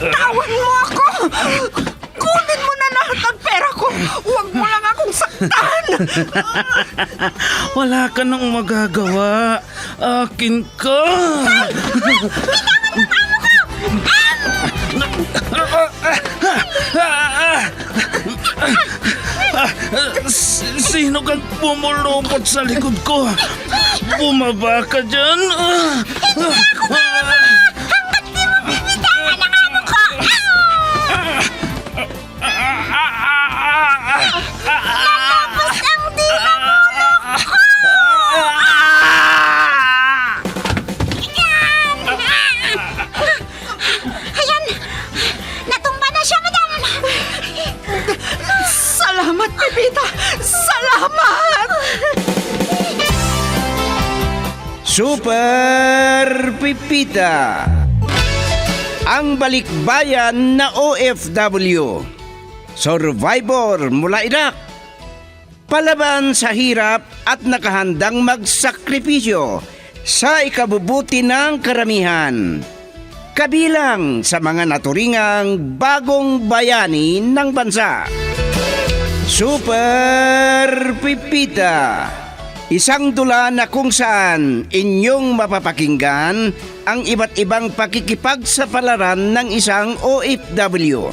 Bitawan mo ako! Kunin mo na lahat ng pera ko! Huwag mo lang akong saktan! Wala ka nang magagawa. Akin ka. Sino kang pumulupot sa likod ko? Bumaba ka dyan. Ayan! Natumba na siya, madam! Salamat, Pepita! Salamat! Super Pipita, ang balikbayan na OFW, survivor mula Iraq, palaban sa hirap at nakahandang magsakripisyo sa ikabubuti ng karamihan, kabilang sa mga naturingang bagong bayani ng bansa. Super Pipita, isang dula na kung saan inyong mapapakinggan ang iba't ibang pakikipagsapalaran ng isang OFW.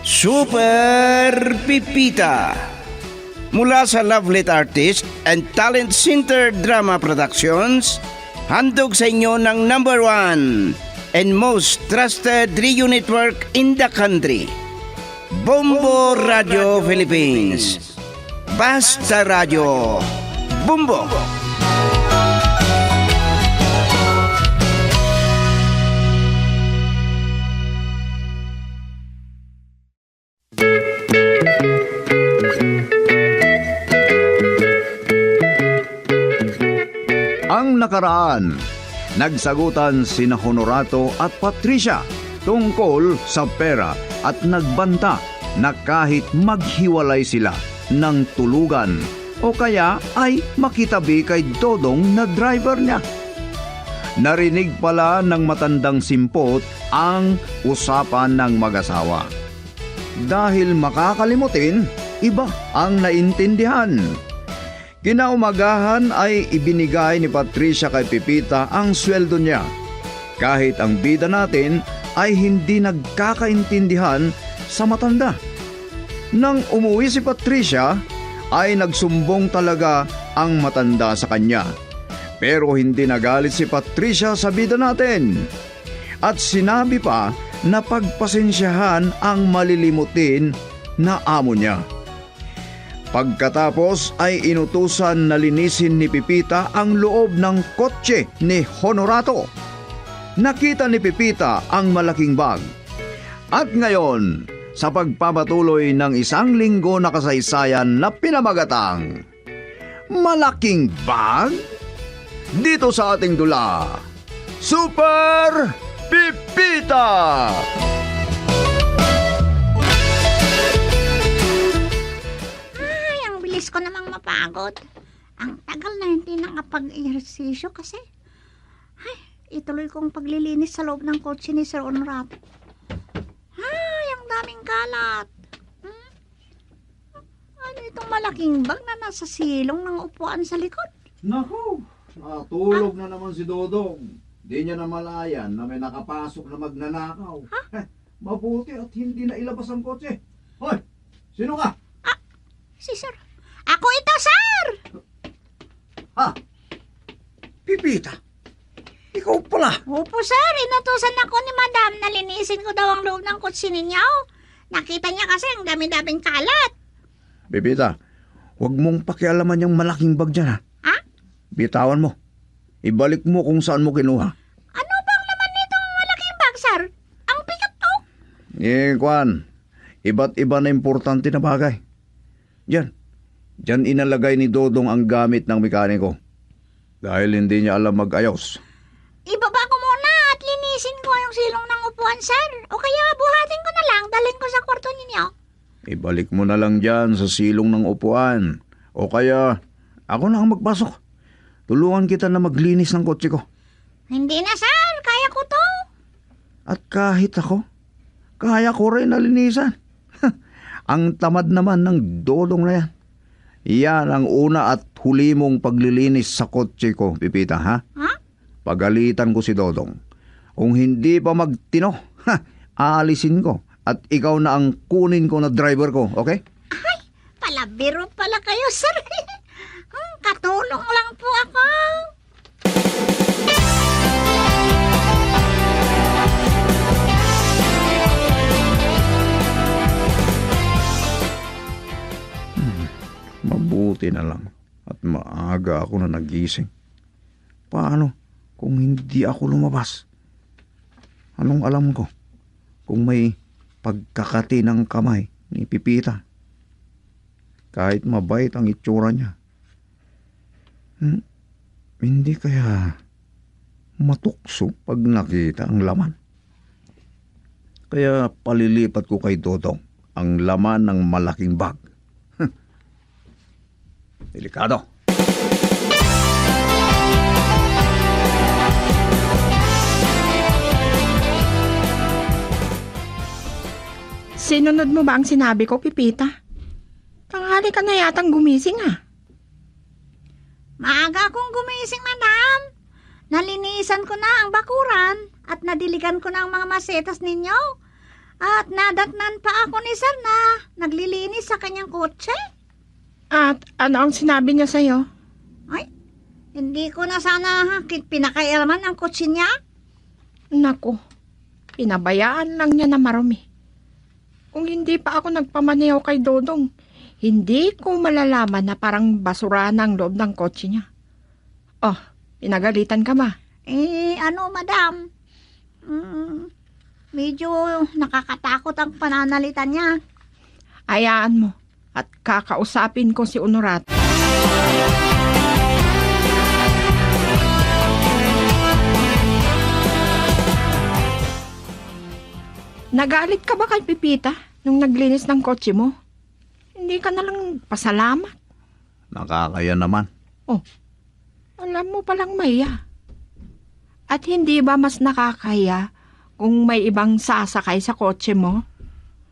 Super Pipita, mula sa Lovelet Artist and Talent Center Drama Productions, handog sa inyo ng #1 and most trusted radio network in the country, Bombo Radio Philippines. Basta Radio Bombo. Ang nakaraan, nagsagutan sina Honorato at Patricia tungkol sa pera at nagbanta na kahit maghiwalay sila ng tulugan o kaya ay makitabi kay Dodong na driver niya. Narinig pala ng matandang simpot ang usapan ng mag-asawa. Dahil makakalimutin, iba ang naintindihan. Kinaumagahan ay ibinigay ni Patricia kay Pipita ang sweldo niya. Kahit ang bida natin ay hindi nagkakaintindihan sa matanda. Nang umuwi si Patricia, ay nagsumbong talaga ang matanda sa kanya. Pero hindi nagalit si Patricia sa bida natin. At sinabi pa na pagpasensyahan ang malilimutin na amo niya. Pagkatapos ay inutusan na linisin ni Pipita ang loob ng kotse ni Honorato. Nakita ni Pipita ang malaking bag. At ngayon, sa pagpapatuloy ng 1 linggo na kasaysayan na pinamagatang Malaking Bag, dito sa ating dula, Super Pipita! Ko namang mapagod. Ang tagal na hindi nakapag-ehersisyo kasi ituloy kong paglilinis sa loob ng kotse ni Sir Honorato. Ang daming kalat. Ano itong malaking bag na nasa silong ng upuan sa likod? Naku, natulog na naman si Dodong. Di niya namalayan na may nakapasok na magnanakaw. Mabuti at hindi na ilabas ang kotse. Hoy, sino ka? Si Sir. Ako ito, Sir! Pipita, ikaw pala. Opo, Sir. Inutusan ako ni Madam na linisin ko daw ang loob ng kotse ninyo. Nakita niya kasi ang dami-daming kalat. Pipita, huwag mong pakialaman yung malaking bag dyan, ha? Bitawan mo. Ibalik mo kung saan mo kinuha. Ano bang laman nitong malaking bag, Sir? Ang bigat to. Kwan, iba't iba na importante na bagay. Diyan inalagay ni Dodong ang gamit ng mekaniko. Dahil hindi niya alam mag-ayos. Ibaba ko muna at linisin ko yung silong ng upuan, Sir. O kaya buhatin ko na lang, dalhin ko sa kwarto ninyo. Ibalik mo na lang dyan sa silong ng upuan. O kaya, ako na ang magpasok. Tulungan kita na maglinis ng kotse ko. Hindi na, Sir. Kaya ko to. At kahit ako, Kaya ko rin nalinisan. Ang tamad naman ng Dodong na yan. Yan ang una at huli mong paglilinis sa kotse ko, Pipita, ha? Ha? Pagalitan ko si Dodong. Kung hindi pa magtino, aalisin ko. At ikaw na ang kunin ko na driver ko, okay? Palabiro pala kayo, sir. Katulong lang po ako. Mabuti na lang at maaga ako na nagising. Paano kung hindi ako lumabas? Anong alam ko kung may pagkakati ng kamay ni Pipita? Kahit mabait ang itsura niya. Hindi kaya matukso pag nakita ang laman? Kaya palilipat ko kay Dodong ang laman ng malaking bag. Delikado. Sinunod mo ba ang sinabi ko, Pipita? Tanghali ka na yatang gumising ah. Maaga akong gumising, madam. Nalinisan ko na ang bakuran at nadiligan ko na ang mga masetas ninyo. At nadatnan pa ako ni sir na naglilinis sa kanyang kotse. At ano ang sinabi niya sa'yo? Ay, hindi ko na sana pinakailaman ang kotse niya. Naku, pinabayaan lang niya na marumi. Kung hindi pa ako nagpamaneho kay Dodong, hindi ko malalaman na parang basura na ang loob ng kotse niya. Oh, pinagalitan ka ba? Madam? Medyo nakakatakot ang pananalita niya. Hayaan mo at kakausapin ko si Honorato. Nagalit ka ba kay Pipita nung naglinis ng kotse mo? Hindi ka na lang pasalamat. Nakakaya naman. Oh, alam mo palang maya. At hindi ba mas nakakaya kung may ibang sasakay sa kotse mo?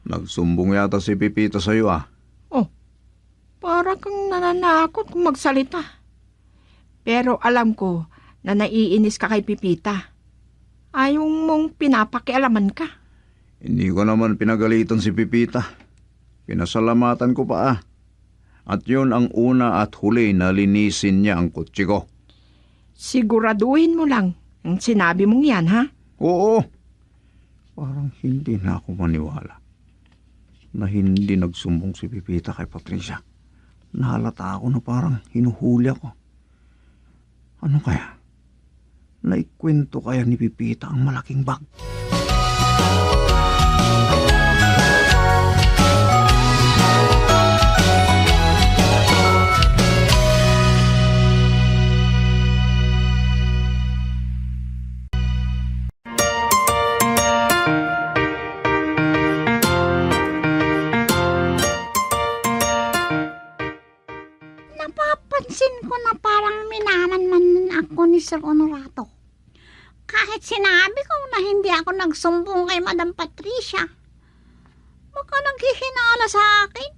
Nagsumbong yata si Pipita sa'yo ah. Oh, para kang nananakot kung magsalita. Pero alam ko na naiinis ka kay Pipita. Ayaw mong pinapakialaman ka. Hindi ko naman pinagalitan si Pipita. Pinasalamatan ko pa ah. At yun ang una at huli na linisin niya ang kotse ko. Siguraduhin mo lang ang sinabi mong yan, ha? Oo. Parang hindi na ako maniwala na hindi nagsumbong si Pipita kay Patricia. Nahalata ako na parang hinuhuli ako. Ano kaya? Naikwento kaya ni Pipita ang malaking bag? Napapansin ko na parang minamanman ako ni Sir Honorato. Kahit sinabi ko na hindi ako nagsumbong kay Madam Patricia, baka naghihinala sa akin.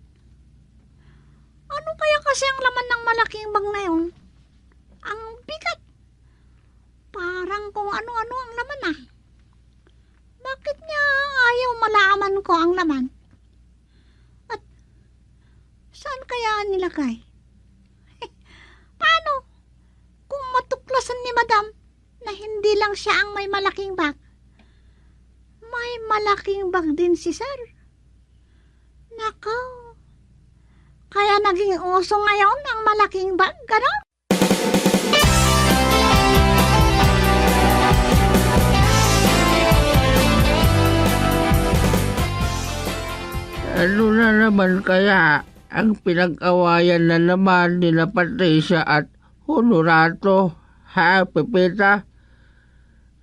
Ano kaya kasi ang laman ng malaking bag na yun? Ang bigat. Parang kung ano-ano ang laman ah. Bakit niya ayaw malaman ko ang laman? At saan kaya nilagay? Paano kung matuklasan ni Madam na hindi lang siya ang may malaking bag? May malaking bag din si Sir. Nakaw. Kaya naging uso ngayon ang malaking bag, gano'n? Ano na naman kaya ang pinag-awayan na naman nila Patricia at Honorato, ha, Pipita?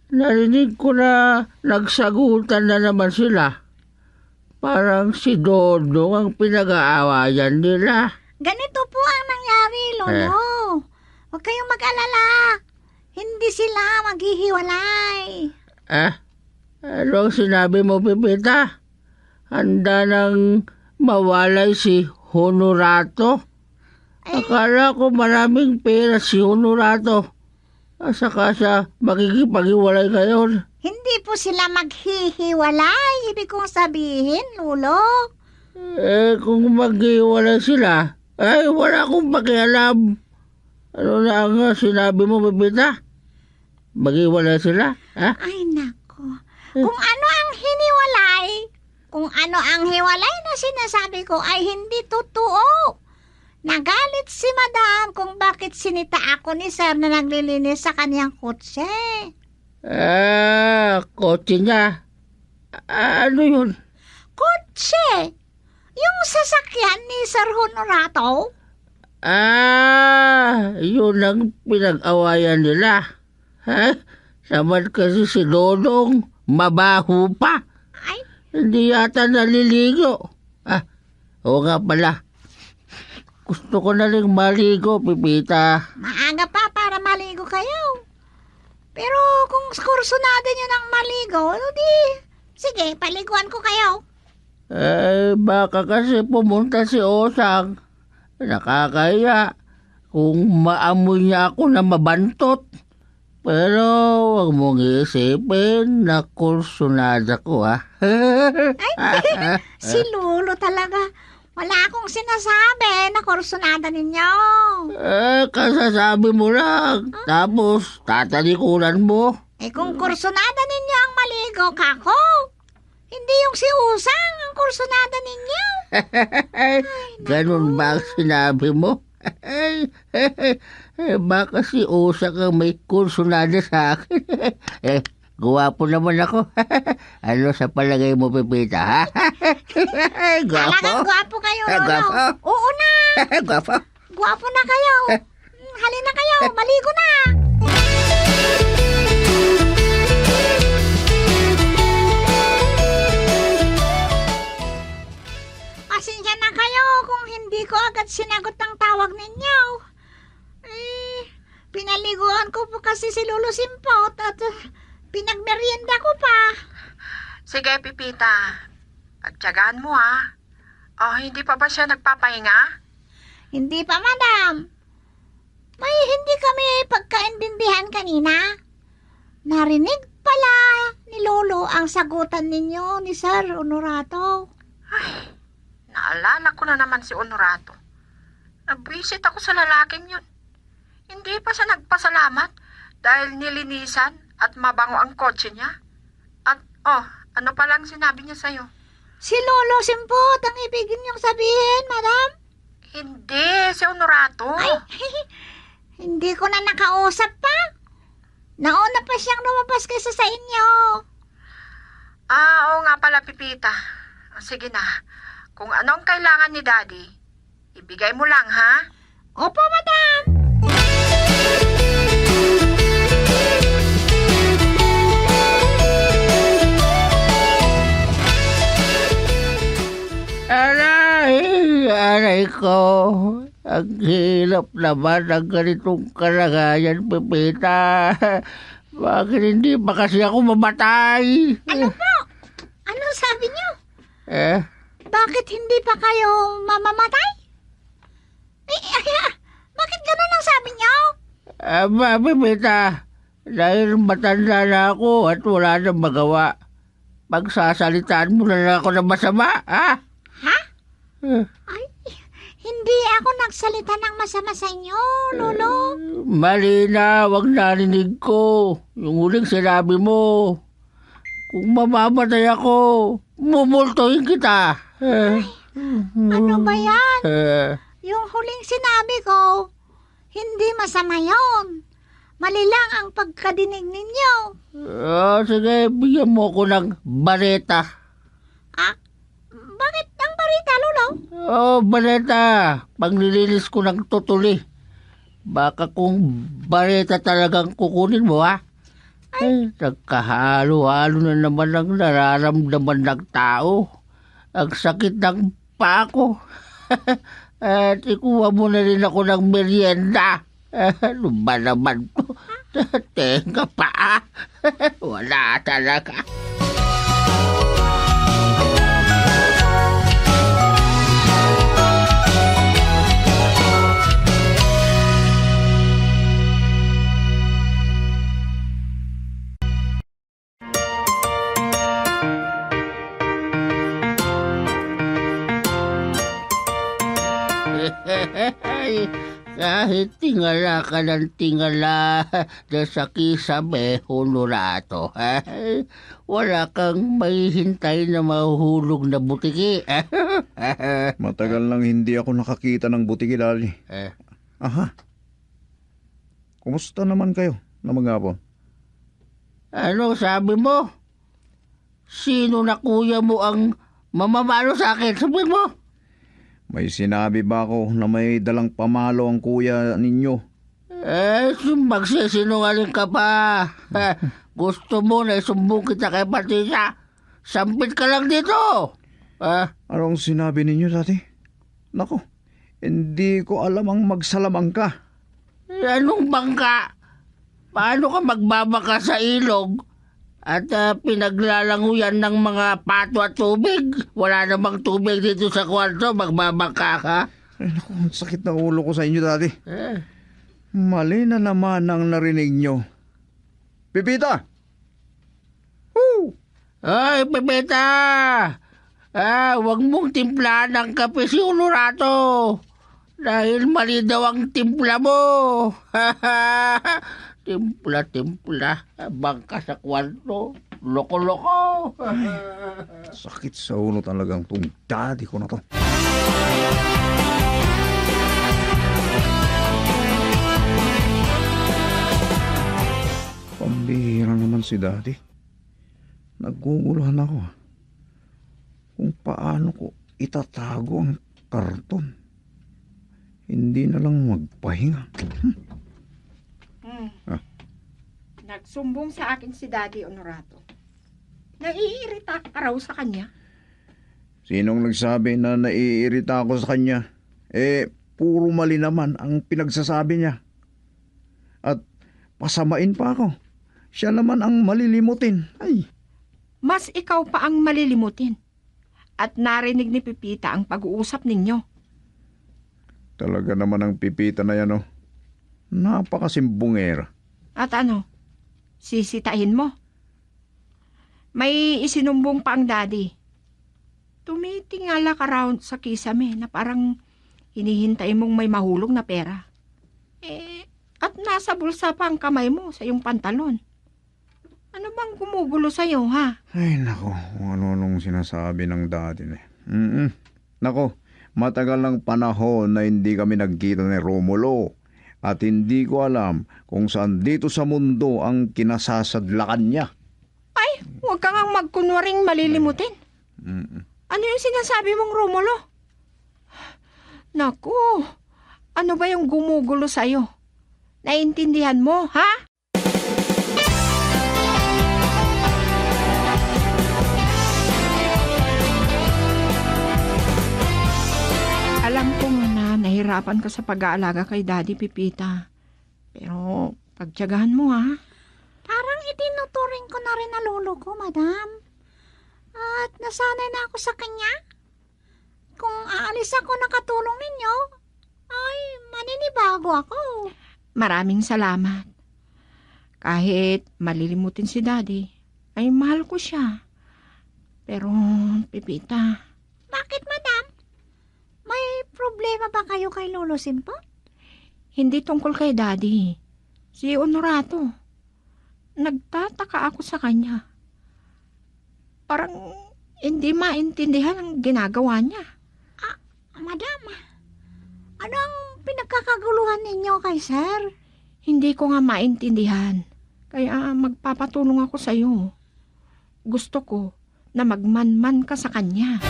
Narinig ko na nagsagutan na naman sila. Parang si Dodong ang pinag-aawayan nila. Ganito po ang nangyari, Lolo. Huwag kayong mag-alala. Hindi sila maghihiwalay. Ano ang sinabi mo, Pipita? handa nang mawalay si Honorato. Akala ko maraming pera si Honorato. Saka siya makikipag-iwalay ngayon. Hindi po sila maghihiwalay. Ibig kong sabihin, Lolo. Kung maghiwalay sila, ay wala akong pakialam. Ano na nga sinabi mo, Pepita? Maghiwalay sila? Ha? Ay, nako. Kung ano ang hiwalay na sinasabi ko ay hindi totoo. Nagalit si Madam kung bakit sinita ako ni Sir na naglilinis sa kanyang kotse. Kotse niya. Ano yun? Kotse? Yung sasakyan ni Sir Honorato? Yun ang pinag-awayan nila. Ha? Saman kasi si Dodong mabaho pa. Ay, Hindi yata naliligo. Oo nga pala. Gusto ko na rin maligo, Pipita. maaga pa para maligo kayo. Pero kung kursunado nyo ng maligo, di, sige, paliguan ko kayo. Baka kasi pumunta si Osang. Nakakaya kung maamoy niya ako na mabantot. Pero huwag mong isipin na kursunada ko, ha? Si Lolo talaga. Wala akong sinasabi na kursunada ninyo. Kasasabi mo lang. Tapos, tatalikuran mo. Kung kursunada ninyo ang maligo, kako, hindi yung si Usang ang kursunada ninyo. Ganun ba ang sinabi mo? Baka si Usang ang may kursunada sa akin. Guwapo naman ako. Ano sa palagay mo, Pepita, ha? Guwapo? Talagang gwapo kayo, Lolo. Gwapo? Oo na. Guwapo? Gwapo na kayo. Halina kayo, maligo na. Pasensya na kayo kung hindi ko agad sinagot ang tawag ninyo. Pinaliguan ko po kasi si Lolo Simpot at pinagmerienda ko pa. Sige, Pipita. Pagtyagaan mo, ha? Hindi pa ba siya nagpapahinga? Hindi pa, Madam. May hindi kami pagkaintindihan kanina. Narinig pala ni Lolo ang sagutan ninyo ni Sir Honorato. Naalala ko na naman si Honorato. Nabwisit ako sa lalaking yun. Hindi pa siya nagpasalamat dahil nilinisan at mabango ang kotse niya. At, ano palang sinabi niya sa'yo? Si Lolo Simpot ang ibigin niyong sabihin, Madam. Hindi, si Honorato. Ay, hindi ko na nakausap pa. Nauna pa siyang lumabas kaysa sa inyo. Oo nga pala, Pipita. Sige na. Kung anong kailangan ni Daddy, ibigay mo lang, ha? Opo, Madam. Aray ko. Ang hirap naman ng ganitong kalagayan, Pepita. Bakit hindi pa kasi ako mamatay? Ano po? Anong sabi niyo? Eh? Bakit hindi pa kayo mamamatay? Bakit ganun ang sabi niyo? Pepita, dahil matanda na ako at wala nang magawa. Pagsasalitaan mo na lang ako ng masama, ha? Ha? Ay, hindi ako nagsalita ng masama sa inyo, Lolo. Mali na, wag narinig ko. Yung huling sinabi mo. Kung mamamatay ako, mumultuhin kita. Ano ba yan? Yung huling sinabi ko, hindi masama yon. Mali lang ang pagkadinig ninyo. Sige, bigyan mo ko ng bareta. Bakit ang barita, Lolo? Bareta. Panglilinis ko ng tutuli. Baka kung bareta talagang kukunin mo, ha? Ay, nagkahalo-halo na naman ang nararamdaman ng tao. Ang sakit ng paa ko. At ikuha mo na rin ako ng merienda. Ano ba naman to? Tenga pa. Wala talaga. Kahit tingala ka ng tingala na sa kisame, Honorato, wala kang mahihintay na mahuhulog na butiki. Matagal nang hindi ako nakakita ng butiki, Dali. Aha. Kumusta naman kayo na maghapon? Ano sabi mo? Sino na kuya mo ang mamamalo sa akin? Sabihin mo. May sinabi ba ako na may dalang pamalo ang kuya ninyo? Magsisinungaling ka pa. Gusto mo na isumbong kita kay Patricia? Sampit ka lang dito. Anong sinabi ninyo dati? Nako, hindi ko alam ang magsalamang ka. Anong bangka? Paano ka magbabaka sa ilog at pinaglalanguyan ng mga pato at tubig? Wala namang tubig dito sa kwarto, magbabaka ka? Ay, naku, ang sakit na ulo ko sa inyo dati. Mali na naman ang narinig nyo. Pipita! Woo! Ay, Pepeta! Huwag mong timplahan ng kape si Honorato. Dahil mali daw ang timpla mo. Timpla. Bangka sa kwarto. Loko-loko. Sakit sa ulo talagang tong daddy ko na to. Pambihira naman si daddy. Naguguluhan ako kung paano ko itatago ang karton. Hindi na lang magpahinga. Nagsumbong sa akin si Daddy Honorato. Naiirita ka raw sa kanya. Sinong nagsabi na naiirita ako sa kanya? Puro mali naman ang pinagsasabi niya. At pasamain pa ako. Siya naman ang malilimutin. Ay, Mas ikaw pa ang malilimutin. At narinig ni Pipita ang pag-uusap ninyo. talaga naman ang pipita na yan, oh. Napakasimbungera. At ano? Sisitahin mo? May isinumbong pa ang daddy. Tumitingala ka round sa kisame na parang hinihintay mong may mahulog na pera. At nasa bulsa pa ang kamay mo sa iyong pantalon. Ano bang gumugulo sa'yo, ha? Ay, nako, kung ano-anong sinasabi ng daddy na. Nako, matagal ng panahon na hindi kami nagkita ni Romulo. At hindi ko alam kung saan dito sa mundo ang kinasasadlakan niya. Ay, huwag ka ngang magkunwaring malilimutin. Ano yung sinasabi mong Romulo? Naku, ano ba yung gumugulo sa'yo? Naintindihan mo, ha? Alam ko na nahirapan ka sa pag-aalaga kay Daddy Pipita. Pero pagtiyagahan mo, ha? Parang itinuturing ko na rin na lolo ko, madam. At nasanay na ako sa kanya. Kung aalis ako nakatulong ninyo, ay maninibago ako. Maraming salamat. Kahit malilimutin si Daddy, ay mahal ko siya. Pero, Pipita, Bakit, madam? May problema ba kayo kay Lolo Simpo? hindi tungkol kay Daddy. Si Honorato. Nagtataka ako sa kanya. Parang hindi maintindihan ang ginagawa niya. Madam, ano ang pinagkakaguluhan ninyo kay sir? Hindi ko nga maintindihan. Kaya magpapatulong ako sa iyo. Gusto ko na magmanman ka sa kanya.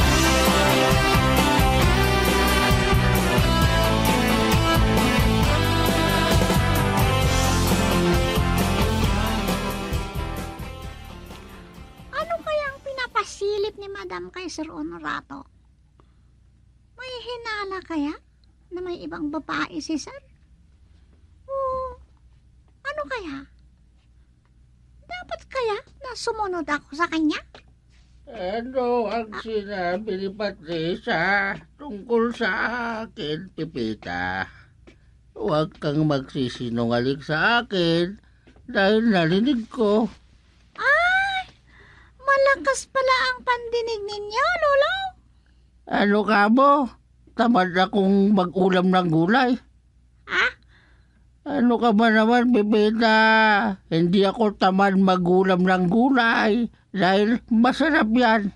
Ano kayang pinapasilip ni madam kay Sir Honorato? May hinala kaya na may ibang babae si sir? O ano kaya? Dapat kaya na sumunod ako sa kanya? Ano ang sinabi ni Patricia tungkol sa akin, Pipita? Huwag kang magsisinungaling sa akin dahil narinig ko. Ay! Malakas pala ang pandinig ninyo, Lolo. Ano ka mo? Tamad akong mag-ulam ng gulay. Ah, Ano ka ba naman, Pepita? Hindi ako tamad magulam ng gulay dahil masarap yan.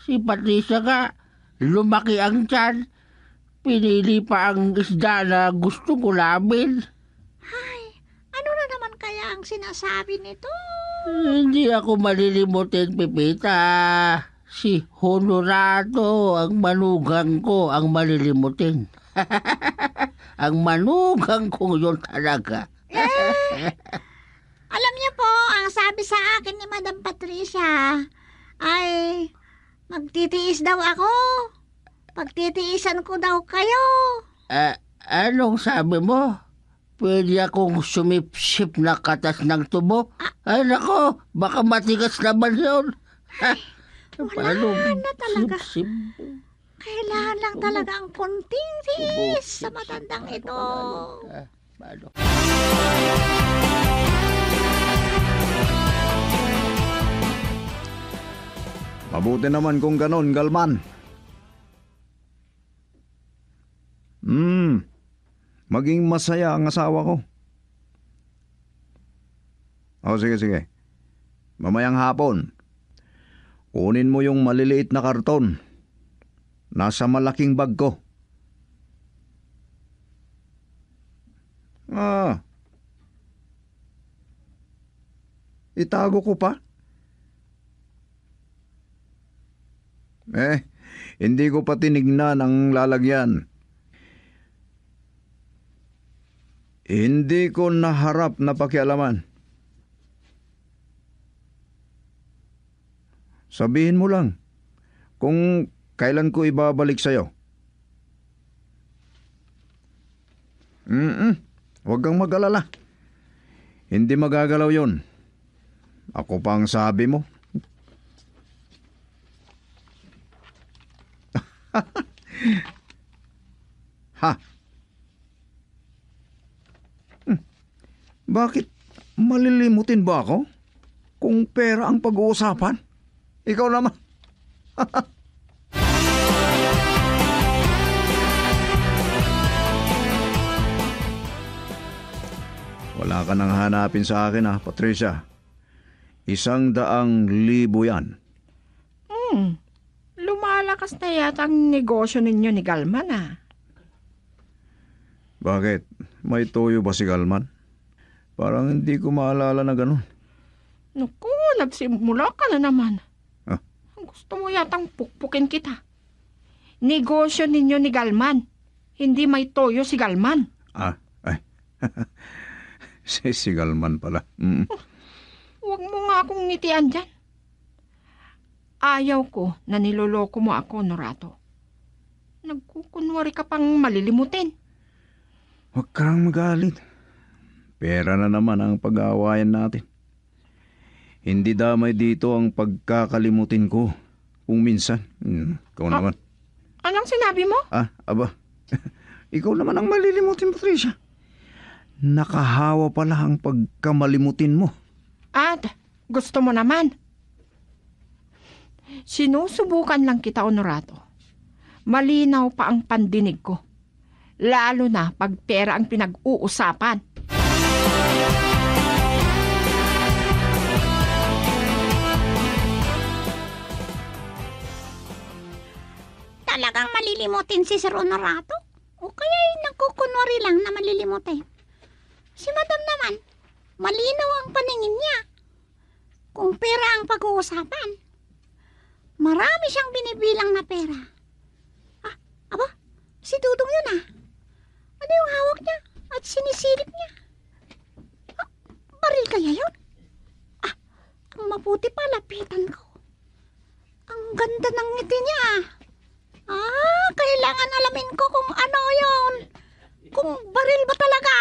Si Patricia ka, lumaki ang tiyan. Pinili pa ang isda na gusto ko namin. Ay, ano na naman kaya ang sinasabi nito? Hindi ako malilimutin, Pepita. Si Honorato, ang manugang ko, ang malilimutin. Ang manugang ko yun talaga. Alam niyo po, ang sabi sa akin ni Madam Patricia ay magtitiis daw ako. Pagtitiisan ko daw kayo. Anong sabi mo? Pwede akong sumipsip na katas ng tubo? Ay nako, baka matigas naman yun. Wala na talaga. Sip-sip? Kailangan lang talaga ang konting tiis sa matandang ito. Paano? Mabuti naman kung ganon, Galman. Maging masaya ang asawa ko. Sige. Mamayang hapon, kunin mo yung maliliit na karton. Nasa malaking bag ko. Itago ko pa? Hindi ko pa tinignan ang lalagyan. Hindi ko naharap na pakialaman. Sabihin mo lang kung kailan ko ibabalik sa'yo. Huwag kang mag-alala. Hindi magagalaw yon. Ako pa ang sabi mo. Ha? Bakit malilimutin ba ako kung pera ang pag-uusapan? Ikaw naman. Wala ka nang hanapin sa akin, Patricia. 100,000 yan. Lumalakas na yata ang negosyo ninyo ni Galman, Bakit? May toyo ba si Galman? Parang hindi ko maalala na ganun. Naku, nagsimula ka na naman. Ah? Gusto mo yatang pukpukin kita. Negosyo ninyo ni Galman. Hindi may toyo si Galman. Si Galman pala. Huwag mo nga akong ngitian dyan. Ayaw ko na niloloko mo ako, Norato. Nagkukunwari ka pang malilimutin. Huwag kang magalit. Pera na naman ang pag-aawayan natin. Hindi damay dito ang pagkakalimutin ko. Kung minsan. Ikaw naman. Anong sinabi mo? Aba. Ikaw naman ang malilimutin, Patricia. Nakahawa pala ang pagkamalimutin mo. At gusto mo naman. Sinusubukan lang kita, Honorato. Malinaw pa ang pandinig ko. Lalo na pag pera ang pinag-uusapan. Talagang malilimutin si Sir Honorato? O kaya'y nagkukunwari lang na malilimutin? Si Madam naman, malinaw ang paningin niya. Kung pera ang pag-uusapan, marami siyang binibilang na pera. Aba, si Dudong yun Ano yung hawak niya at sinisilip niya? Baril kaya yun? Ang mabuti pa, lapitan ko. Ang ganda ng ngiti niya. Kailangan alamin ko kung ano yun. Kung baril ba talaga?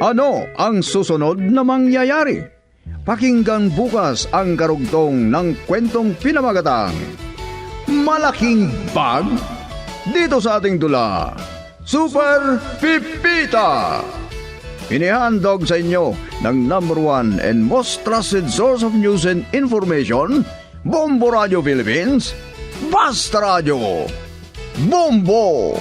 Ano ang susunod na mangyayari? Pakinggan bukas ang karugtong ng kwentong pinamagatang Malaking Bag dito sa ating dula, Super Pipita. Inihandog sa inyo ng #1 and most trusted source of news and information, Bombo Radio Philippines, Basta Radio. Bombo!